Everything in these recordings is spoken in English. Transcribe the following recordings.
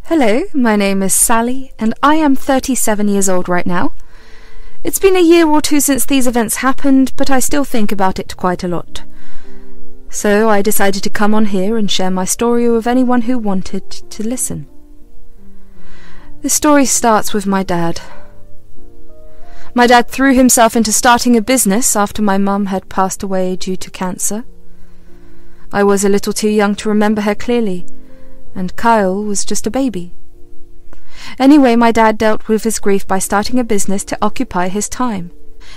Hello, my name is Sally, and I am 37 years old right now. It's been a year or two since these events happened, but I still think about it quite a lot. So I decided to come on here and share my story with anyone who wanted to listen. The story starts with my dad. My dad threw himself into starting a business after my mum had passed away due to cancer. I was a little too young to remember her clearly, and Kyle was just a baby. Anyway, my dad dealt with his grief by starting a business to occupy his time.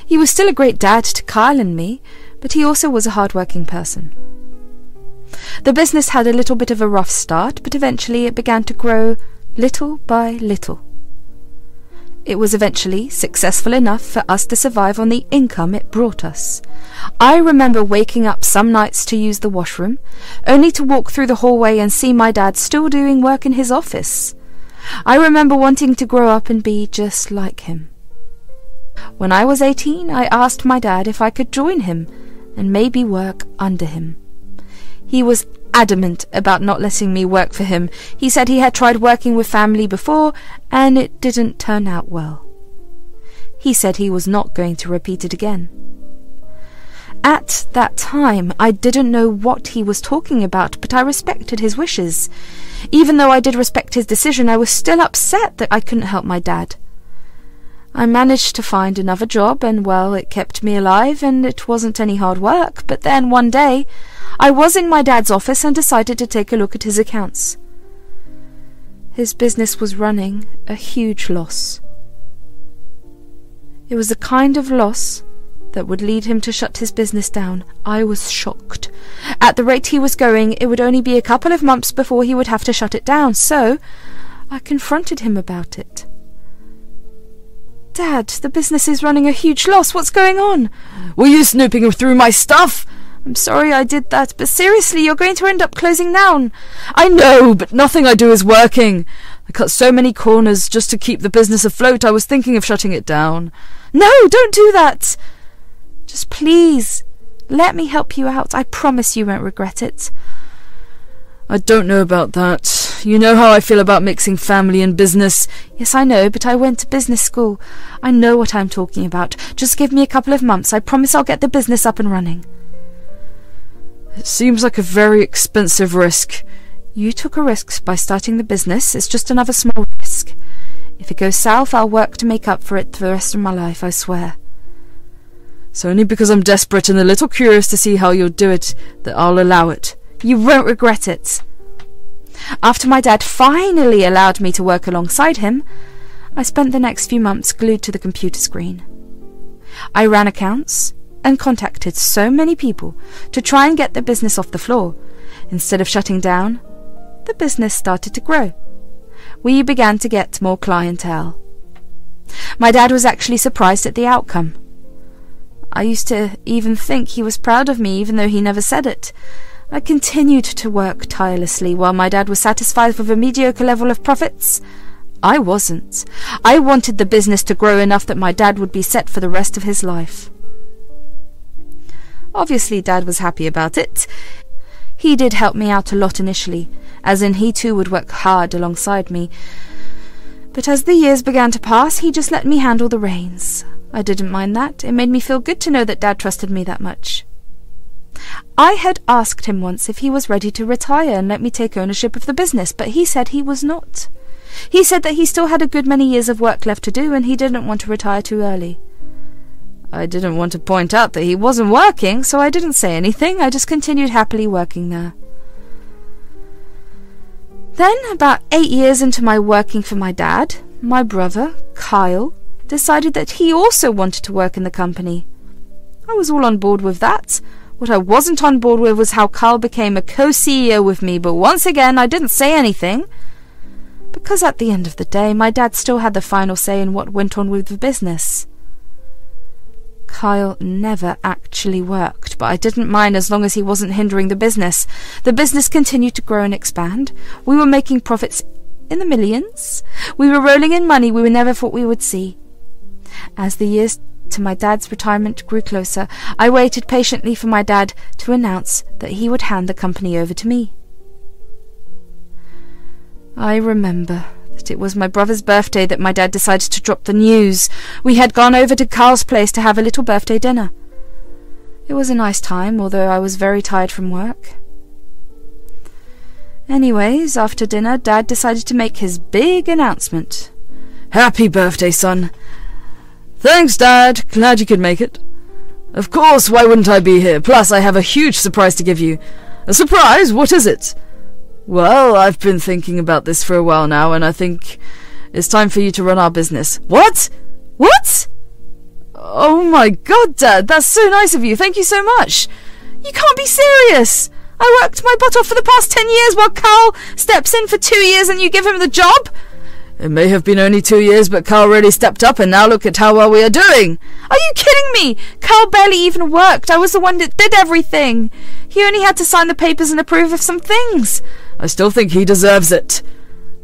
He was still a great dad to Kyle and me, but he also was a hard-working person. The business had a little bit of a rough start, but eventually it began to grow little by little. It was eventually successful enough for us to survive on the income it brought us. I remember waking up some nights to use the washroom, only to walk through the hallway and see my dad still doing work in his office. I remember wanting to grow up and be just like him. When I was 18, I asked my dad if I could join him and maybe work under him. He was adamant about not letting me work for him. He said he had tried working with family before and it didn't turn out well. He said he was not going to repeat it again. At that time, I didn't know what he was talking about, but I respected his wishes. Even though I did respect his decision, I was still upset that I couldn't help my dad. I managed to find another job, and well, it kept me alive, and it wasn't any hard work, but then one day, I was in my dad's office and decided to take a look at his accounts. His business was running a huge loss. It was the kind of loss that would lead him to shut his business down. I was shocked. At the rate he was going, it would only be a couple of months before he would have to shut it down, so I confronted him about it. Dad, the business is running a huge loss. What's going on? Were you snooping through my stuff? I'm sorry I did that, but seriously, you're going to end up closing down. I know, but nothing I do is working. I cut so many corners just to keep the business afloat, I was thinking of shutting it down. No, don't do that. Just please, let me help you out. I promise you won't regret it. I don't know about that. You know how I feel about mixing family and business. Yes, I know, but I went to business school. I know what I'm talking about. Just give me a couple of months. I promise I'll get the business up and running. It seems like a very expensive risk. You took a risk by starting the business. It's just another small risk. If it goes south, I'll work to make up for it for the rest of my life, I swear. It's only because I'm desperate and a little curious to see how you'll do it that I'll allow it. You won't regret it. After my dad finally allowed me to work alongside him, I spent the next few months glued to the computer screen. I ran accounts and contacted so many people to try and get the business off the floor. Instead of shutting down, the business started to grow. We began to get more clientele. My dad was actually surprised at the outcome. I used to even think he was proud of me, even though he never said it. I continued to work tirelessly while my dad was satisfied with a mediocre level of profits. I wasn't. I wanted the business to grow enough that my dad would be set for the rest of his life. Obviously, Dad was happy about it. He did help me out a lot initially, as in he too would work hard alongside me. But as the years began to pass, he just let me handle the reins. I didn't mind that. It made me feel good to know that Dad trusted me that much. I had asked him once if he was ready to retire and let me take ownership of the business, but he said he was not. He said that he still had a good many years of work left to do and he didn't want to retire too early. I didn't want to point out that he wasn't working, so I didn't say anything. I just continued happily working there. Then, about 8 years into my working for my dad, my brother, Kyle, decided that he also wanted to work in the company. I was all on board with that. What I wasn't on board with was how Kyle became a co-CEO with me, but once again I didn't say anything. Because at the end of the day, my dad still had the final say in what went on with the business. Kyle never actually worked, but I didn't mind as long as he wasn't hindering the business. The business continued to grow and expand. We were making profits in the millions. We were rolling in money we never thought we would see. As the years to my dad's retirement grew closer, I waited patiently for my dad to announce that he would hand the company over to me. I remember that it was my brother's birthday that my dad decided to drop the news. We had gone over to Carl's place to have a little birthday dinner. It was a nice time, although I was very tired from work. Anyways, after dinner, Dad decided to make his big announcement. "Happy birthday, son." "Thanks, Dad. Glad you could make it." "Of course, why wouldn't I be here? Plus, I have a huge surprise to give you." "A surprise? What is it?" "Well, I've been thinking about this for a while now, and I think it's time for you to run our business." "What? What?" "Oh my God, Dad, that's so nice of you. Thank you so much." "You can't be serious. I worked my butt off for the past 10 years while Carl steps in for 2 years and you give him the job?" "It may have been only 2 years, but Carl really stepped up, and now look at how well we are doing." "Are you kidding me? Carl barely even worked. I was the one that did everything. He only had to sign the papers and approve of some things." "I still think he deserves it."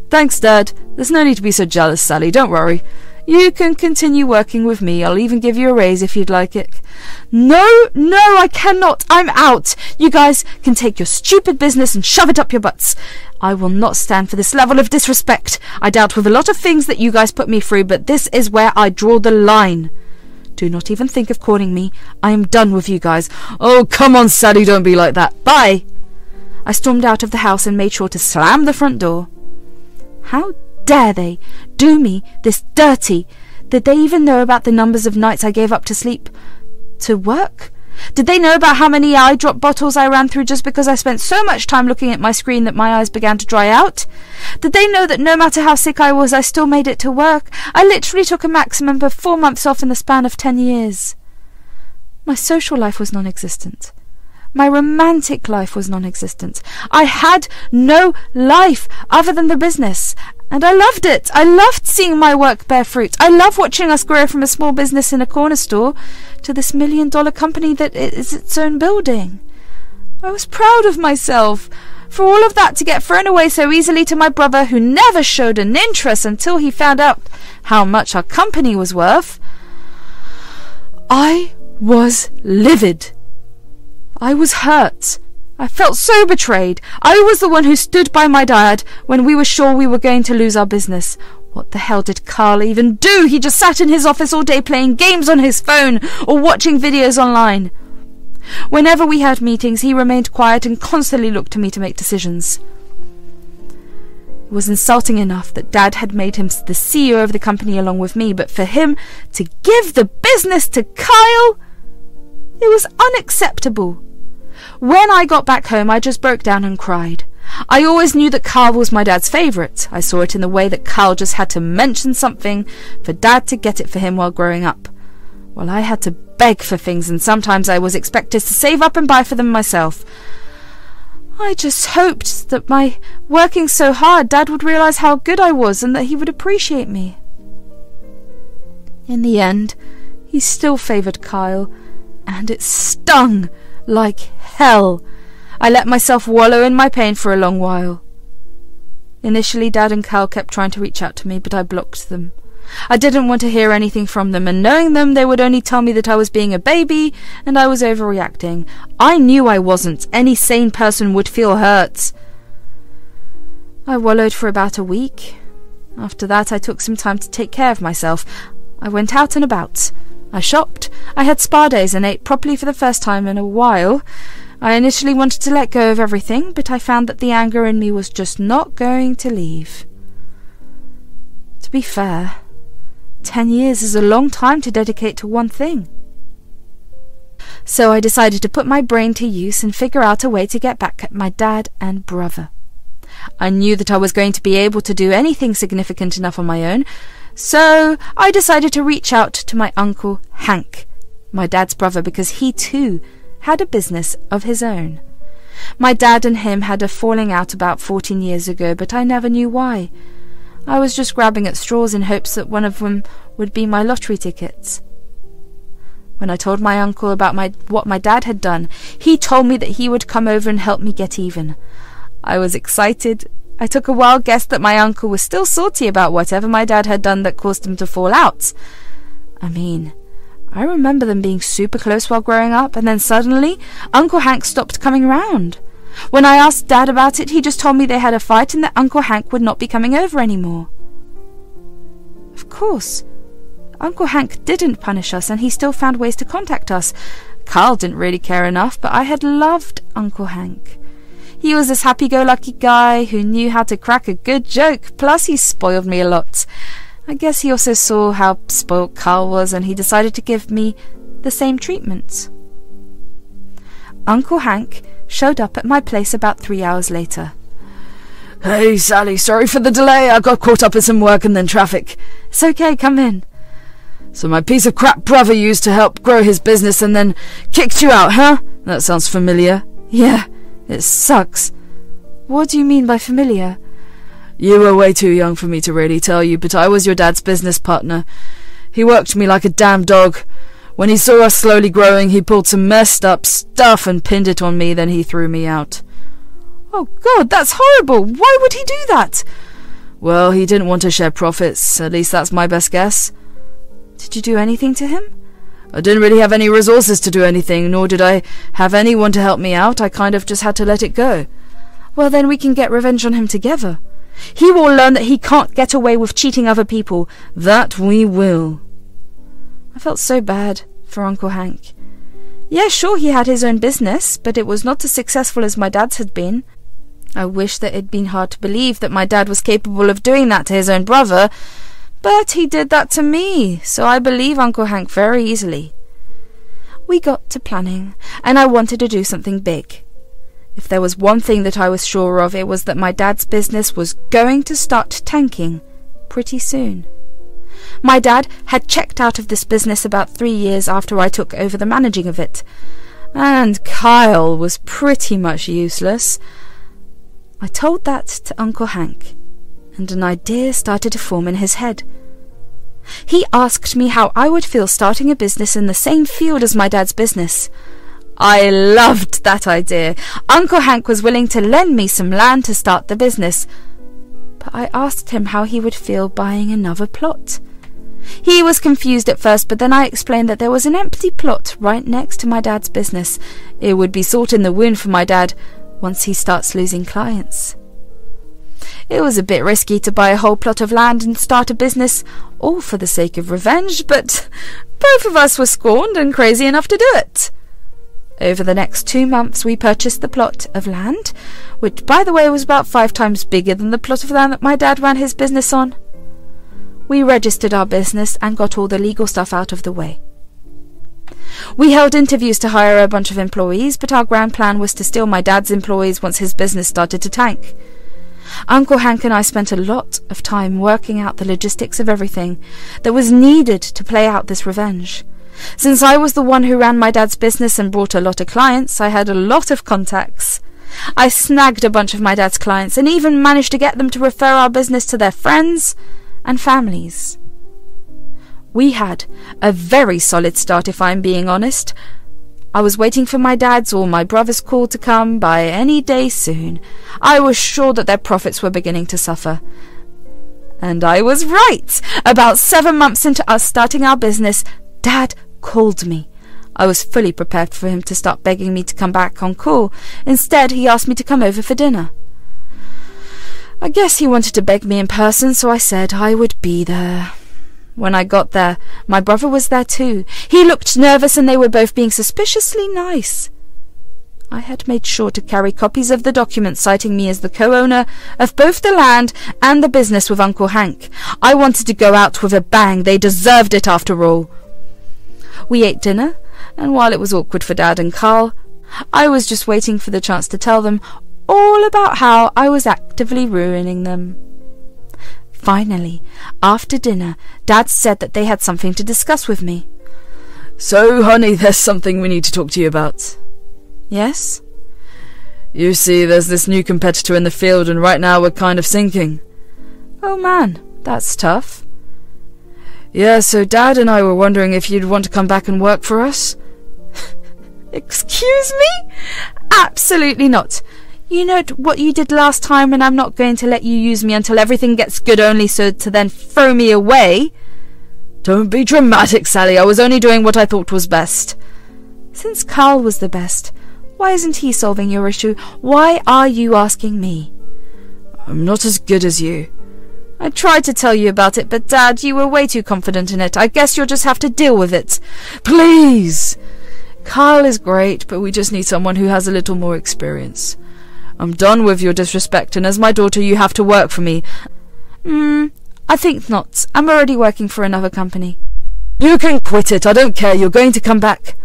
"Thanks, Dad. There's no need to be so jealous, Sally. Don't worry. You can continue working with me. I'll even give you a raise if you'd like it." No, I cannot. I'm out. You guys can take your stupid business and shove it up your butts. I will not stand for this level of disrespect. I dealt with a lot of things that you guys put me through, but this is where I draw the line. Do not even think of calling me. I am done with you guys." "Oh, come on, Sally, don't be like that. Bye." I stormed out of the house and made sure to slam the front door. How dare they do me this dirty? Did they even know about the numbers of nights I gave up to sleep to work? Did they know about how many eye drop bottles I ran through just because I spent so much time looking at my screen that my eyes began to dry out? Did they know that no matter how sick I was, I still made it to work? I literally took a maximum of 4 months off in the span of 10 years. My social life was non-existent. My romantic life was non-existent. I had no life other than the business, and I loved it. I loved seeing my work bear fruit. I love watching us grow from a small business in a corner store to this $1 million company that is its own building. I was proud of myself for all of that to get thrown away so easily to my brother, who never showed an interest until he found out how much our company was worth. I was livid. I was hurt. I felt so betrayed. I was the one who stood by my dad when we were sure we were going to lose our business. What the hell did Carl even do? He just sat in his office all day playing games on his phone or watching videos online. Whenever we had meetings, he remained quiet and constantly looked to me to make decisions. It was insulting enough that Dad had made him the CEO of the company along with me, but for him to give the business to Kyle, it was unacceptable. When I got back home, I just broke down and cried. I always knew that Carl was my dad's favourite. I saw it in the way that Carl just had to mention something for Dad to get it for him while growing up. Well, I had to beg for things, and sometimes I was expected to save up and buy for them myself. I just hoped that by working so hard, Dad would realise how good I was and that he would appreciate me. In the end, he still favoured Kyle, and it stung like hell. I let myself wallow in my pain for a long while. Initially, Dad and Kyle kept trying to reach out to me, but I blocked them. I didn't want to hear anything from them, and knowing them, they would only tell me that I was being a baby and I was overreacting. I knew I wasn't. Any sane person would feel hurt. I wallowed for about a week. After that, I took some time to take care of myself. I went out and about. I shopped. I had spa days and ate properly for the first time in a while. I initially wanted to let go of everything, but I found that the anger in me was just not going to leave. To be fair, 10 years is a long time to dedicate to one thing. So I decided to put my brain to use and figure out a way to get back at my dad and brother. I knew that I was going to be able to do anything significant enough on my own, so I decided to reach out to my uncle Hank, my dad's brother, because he too had a business of his own. My dad and him had a falling out about 14 years ago, but I never knew why. I was just grabbing at straws in hopes that one of them would be my lottery tickets. When I told my uncle about what my dad had done, he told me that he would come over and help me get even. I was excited. I took a wild guess that my uncle was still salty about whatever my dad had done that caused him to fall out. I mean, I remember them being super close while growing up, and then suddenly Uncle Hank stopped coming round. When I asked Dad about it, he just told me they had a fight and that Uncle Hank would not be coming over anymore. Of course, Uncle Hank didn't punish us, and he still found ways to contact us. Carl didn't really care enough, but I had loved Uncle Hank. He was this happy-go-lucky guy who knew how to crack a good joke, plus he spoiled me a lot. I guess he also saw how spoilt Carl was, and he decided to give me the same treatment. Uncle Hank showed up at my place about 3 hours later. Hey, Sally, sorry for the delay. I got caught up in some work and then traffic. It's okay, come in. So my piece of crap brother used to help grow his business and then kicked you out, huh? That sounds familiar. Yeah, it sucks. What do you mean by familiar? You were way too young for me to really tell you, but I was your dad's business partner. He worked me like a damn dog. When he saw us slowly growing, he pulled some messed up stuff and pinned it on me, then he threw me out. Oh God, that's horrible! Why would he do that? Well, he didn't want to share profits, at least that's my best guess. Did you do anything to him? I didn't really have any resources to do anything, nor did I have anyone to help me out. I kind of just had to let it go. Well, then we can get revenge on him together. He will learn that he can't get away with cheating other people. That we will. I felt so bad for Uncle Hank. Yeah, sure, he had his own business, but it was not as successful as my dad's had been. I wish that it'd been hard to believe that my dad was capable of doing that to his own brother, but he did that to me, so I believe Uncle Hank very easily. We got to planning, and I wanted to do something big. If there was one thing that I was sure of, it was that my dad's business was going to start tanking pretty soon. My dad had checked out of this business about 3 years after I took over the managing of it, and Kyle was pretty much useless. I told that to Uncle Hank, and an idea started to form in his head. He asked me how I would feel starting a business in the same field as my dad's business. I loved that idea. Uncle Hank was willing to lend me some land to start the business, but I asked him how he would feel buying another plot. He was confused at first, but then I explained that there was an empty plot right next to my dad's business. It would be salt in the wound for my dad once he starts losing clients. It was a bit risky to buy a whole plot of land and start a business, all for the sake of revenge, but both of us were scorned and crazy enough to do it. Over the next 2 months we purchased the plot of land, which, by the way, was about 5 times bigger than the plot of land that my dad ran his business on. We registered our business and got all the legal stuff out of the way. We held interviews to hire a bunch of employees, but our grand plan was to steal my dad's employees once his business started to tank. Uncle Hank and I spent a lot of time working out the logistics of everything that was needed to play out this revenge. Since I was the one who ran my dad's business and brought a lot of clients, I had a lot of contacts. I snagged a bunch of my dad's clients and even managed to get them to refer our business to their friends and families. We had a very solid start, if I'm being honest. I was waiting for my dad's or my brother's call to come by any day soon. I was sure that their profits were beginning to suffer. And I was right. About 7 months into us starting our business, Dad called me. I was fully prepared for him to start begging me to come back on call. Instead, he asked me to come over for dinner. I guess he wanted to beg me in person, so I said I would be there. When I got there, my brother was there too. He looked nervous and they were both being suspiciously nice. I had made sure to carry copies of the documents citing me as the co-owner of both the land and the business with Uncle Hank. I wanted to go out with a bang. They deserved it after all. We ate dinner, and while it was awkward for Dad and Carl, I was just waiting for the chance to tell them all about how I was actively ruining them. Finally, after dinner, Dad said that they had something to discuss with me. So, honey, there's something we need to talk to you about. Yes? You see, there's this new competitor in the field, and right now we're kind of sinking. Oh man, that's tough. Yeah, so Dad and I were wondering if you'd want to come back and work for us. Excuse me? Absolutely not. You know what you did last time, and I'm not going to let you use me until everything gets good, only so to then throw me away. Don't be dramatic, Sally. I was only doing what I thought was best. Since Carl was the best, Why isn't he solving your issue? Why are you asking me? I'm not as good as you. I tried to tell you about it, but Dad, you were way too confident in it. I guess you'll just have to deal with it. Please! Carl is great, but we just need someone who has a little more experience. I'm done with your disrespect, and as my daughter you have to work for me. I think not. I'm already working for another company. You can quit it. I don't care. You're going to come back.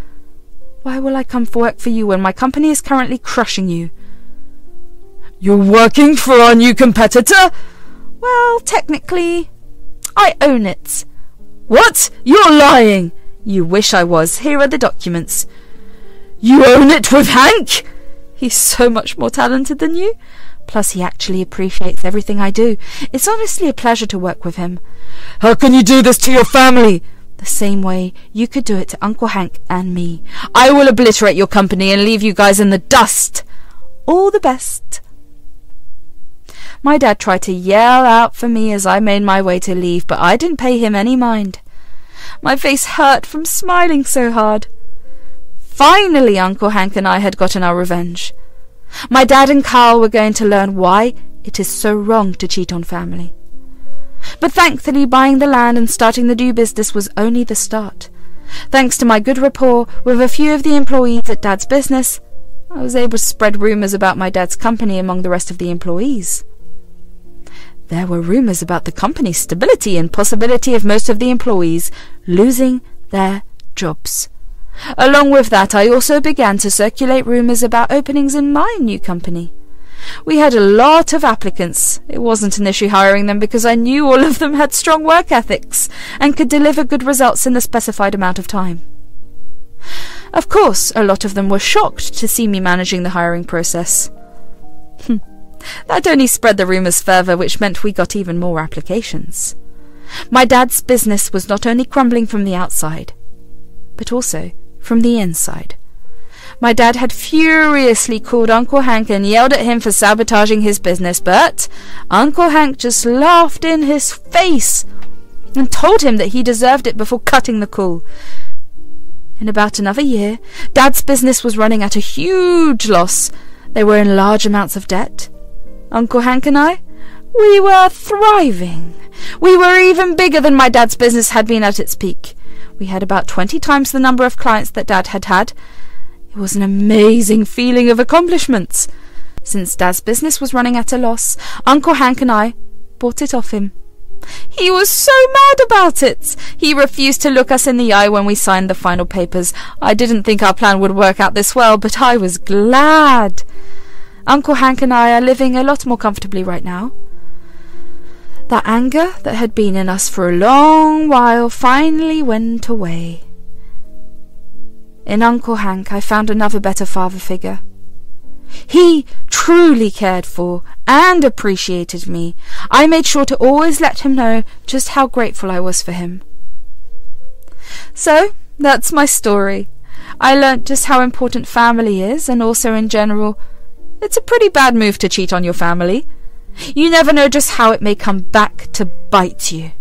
Why will I come for work for you when my company is currently crushing you? You're working for our new competitor? Well, technically, I own it. What? You're lying! You wish I was. Here are the documents. You own it with Hank? He's so much more talented than you. Plus, he actually appreciates everything I do. It's honestly a pleasure to work with him. How can you do this to your family? The same way you could do it to Uncle Hank and me. I will obliterate your company and leave you guys in the dust. All the best. My dad tried to yell out for me as I made my way to leave, but I didn't pay him any mind. My face hurt from smiling so hard. Finally, Uncle Hank and I had gotten our revenge. My dad and Carl were going to learn why it is so wrong to cheat on family. But thankfully, buying the land and starting the new business was only the start. Thanks to my good rapport with a few of the employees at Dad's business, I was able to spread rumours about my dad's company among the rest of the employees. There were rumours about the company's stability and possibility of most of the employees losing their jobs. Along with that, I also began to circulate rumours about openings in my new company. We had a lot of applicants. It wasn't an issue hiring them because I knew all of them had strong work ethics and could deliver good results in the specified amount of time. Of course, a lot of them were shocked to see me managing the hiring process. That only spread the rumours further, which meant we got even more applications. My dad's business was not only crumbling from the outside, but also from the inside. My dad had furiously called Uncle Hank and yelled at him for sabotaging his business, but Uncle Hank just laughed in his face and told him that he deserved it before cutting the call. In about another year, Dad's business was running at a huge loss. They were in large amounts of debt. Uncle Hank and I, we were thriving. We were even bigger than my dad's business had been at its peak. We had about 20 times the number of clients that Dad had had. It was an amazing feeling of accomplishments. Since Dad's business was running at a loss, Uncle Hank and I bought it off him. He was so mad about it. He refused to look us in the eye when we signed the final papers. I didn't think our plan would work out this well, but I was glad. Uncle Hank and I are living a lot more comfortably right now. That anger that had been in us for a long while finally went away. In Uncle Hank, I found another better father figure. He truly cared for and appreciated me. I made sure to always let him know just how grateful I was for him. So, that's my story. I learnt just how important family is, and also in general, it's a pretty bad move to cheat on your family. You never know just how it may come back to bite you.